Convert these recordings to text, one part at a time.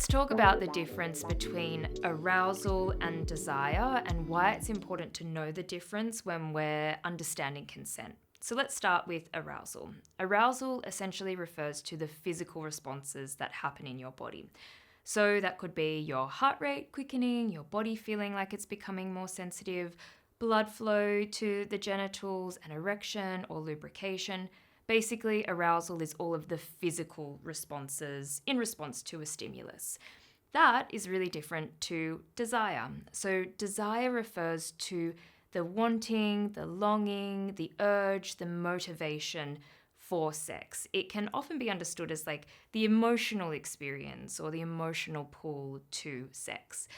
Let's talk about the difference between arousal and desire and why it's important to know the difference when we're understanding consent. So let's start with arousal. Arousal essentially refers to the physical responses that happen in your body. So that could be your heart rate quickening, your body feeling like it's becoming more sensitive, blood flow to the genitals, an erection or lubrication. Basically, arousal is all of the physical responses in response to a stimulus. That is really different to desire. So desire refers to the wanting, the longing, the urge, the motivation for sex. It can often be understood as like the emotional experience or the emotional pull to sex.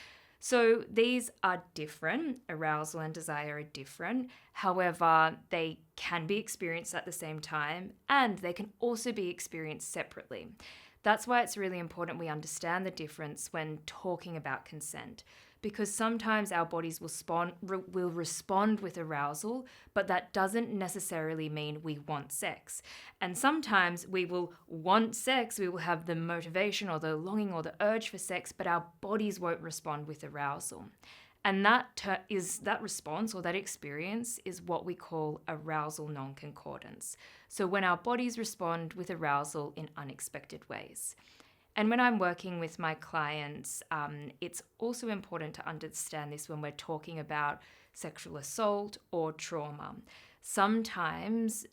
So these are different. Arousal and desire are different. However, they can be experienced at the same time and they can also be experienced separately. That's why it's really important we understand the difference when talking about consent, because sometimes our bodies will respond with arousal, but that doesn't necessarily mean we want sex. And sometimes we will want sex, we will have the motivation or the longing or the urge for sex, but our bodies won't respond with arousal. And that response or that experience is what we call arousal non-concordance. So when our bodies respond with arousal in unexpected ways. And when I'm working with my clients, it's also important to understand this when we're talking about sexual assault or trauma. Sometimes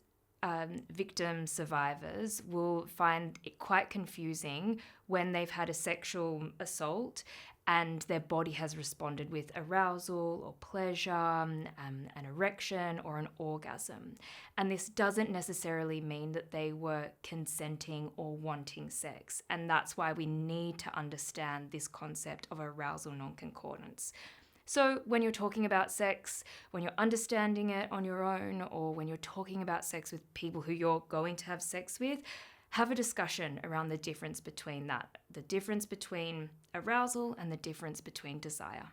victim survivors will find it quite confusing when they've had a sexual assault and their body has responded with arousal or pleasure, an erection or an orgasm. And this doesn't necessarily mean that they were consenting or wanting sex. And that's why we need to understand this concept of arousal non-concordance. So when you're talking about sex, when you're understanding it on your own, or when you're talking about sex with people who you're going to have sex with, have a discussion around the difference between that, the difference between arousal and the difference between desire.